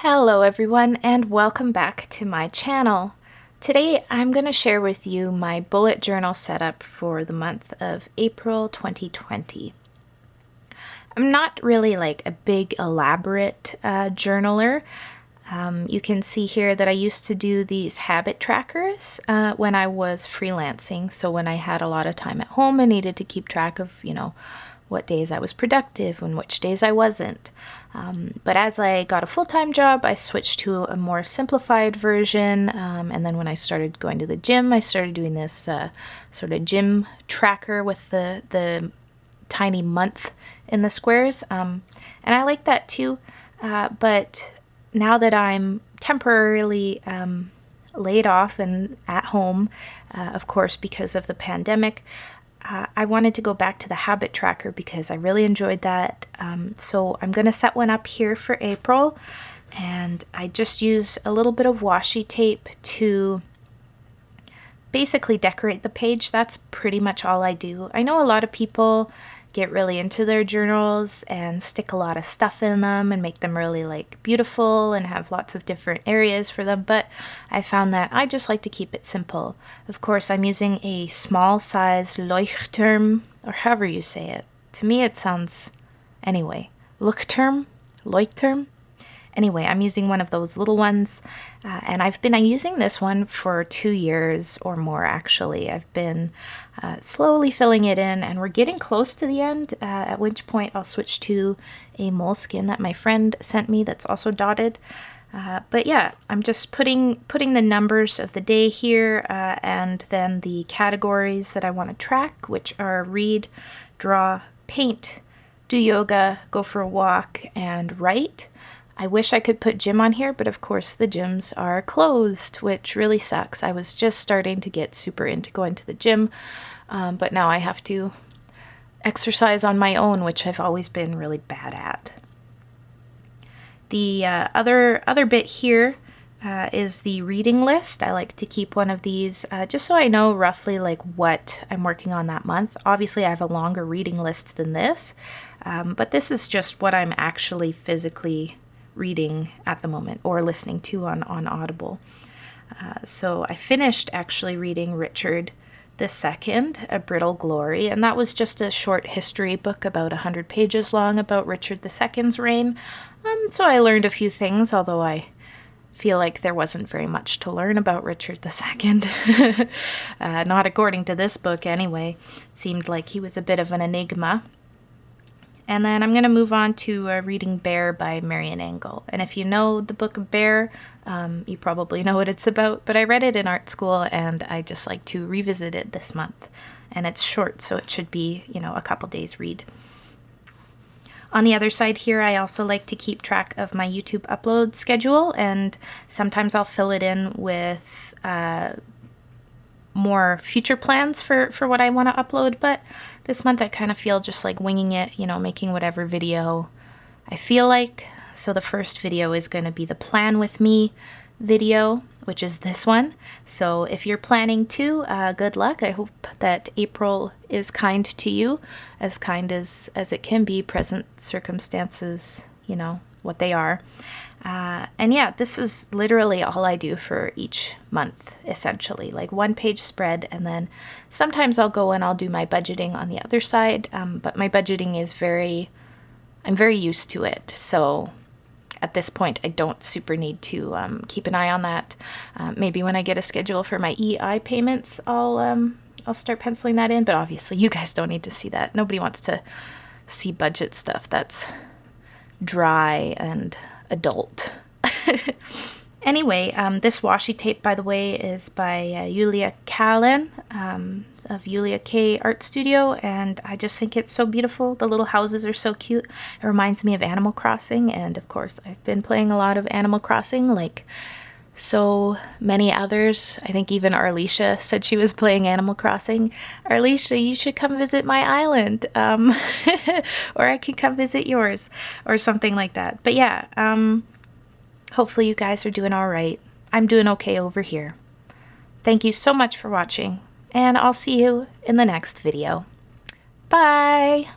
Hello everyone and welcome back to my channel. Today I'm going to share with you my bullet journal setup for the month of April 2020. I'm not really like a big elaborate journaler. You can see here that I used to do these habit trackers when I was freelancing. So when I had a lot of time at home and needed to keep track of, what days I was productive and which days I wasn't. But as I got a full-time job, I switched to a more simplified version. And then when I started going to the gym, I started doing this sort of gym tracker with the tiny month in the squares. And I like that too. But now that I'm temporarily laid off and at home, of course, because of the pandemic, I wanted to go back to the habit tracker because I really enjoyed that. So I'm going to set one up here for April, and I just use a little bit of washi tape to basically decorate the page. That's pretty much all I do. I know a lot of people get really into their journals and stick a lot of stuff in them and make them really like beautiful and have lots of different areas for them, but I found that I just like to keep it simple. Of course, I'm using a small size Leuchtturm, or however you say it. To me it sounds, anyway, Leuchtturm. Anyway, I'm using one of those little ones, and I've been using this one for 2 years or more, actually. I've been slowly filling it in, and we're getting close to the end, at which point I'll switch to a moleskin that my friend sent me that's also dotted. But yeah, I'm just putting the numbers of the day here, and then the categories that I want to track, which are read, draw, paint, do yoga, go for a walk, and write. I wish I could put gym on here, but of course the gyms are closed, which really sucks. I was just starting to get super into going to the gym, but now I have to exercise on my own, which I've always been really bad at. The other bit here is the reading list. I like to keep one of these just so I know roughly like what I'm working on that month. Obviously I have a longer reading list than this, but this is just what I'm actually physically reading at the moment or listening to on Audible. So I finished actually reading Richard II, A Brittle Glory, and that was just a short history book about 100 pages long about Richard II's reign. So I learned a few things, although I feel like there wasn't very much to learn about Richard II. Not according to this book anyway. It seemed like he was a bit of an enigma. And then I'm going to move on to reading Bear by Marian Engel. And if you know the book of Bear, you probably know what it's about. But I read it in art school, and I just like to revisit it this month. And it's short, so it should be, a couple days read. On the other side here, I also like to keep track of my YouTube upload schedule. And sometimes I'll fill it in with more future plans for what I want to upload, but this month I kind of feel just like winging it, making whatever video I feel like. So the first video is going to be the Plan With Me video, which is this one. So if you're planning to, good luck. I hope that April is kind to you, as kind as it can be, present circumstances, what they are. And yeah, this is literally all I do for each month, essentially, like 1-page spread. And then sometimes I'll go and I'll do my budgeting on the other side. But my budgeting is I'm very used to it. So at this point, I don't super need to keep an eye on that. Maybe when I get a schedule for my EI payments, I'll start penciling that in. But obviously you guys don't need to see that. Nobody wants to see budget stuff. That's dry and adult. Anyway, this washi tape, by the way, is by Julia Kallen of Julia K Art Studio, and I just think it's so beautiful. The little houses are so cute. It reminds me of Animal Crossing, and of course I've been playing a lot of Animal Crossing, like so many others. I think even Arlisha said she was playing Animal Crossing. Arlisha, you should come visit my island, or I can come visit yours, or something like that. But yeah, hopefully you guys are doing all right. I'm doing okay over here. Thank you so much for watching, and I'll see you in the next video. Bye!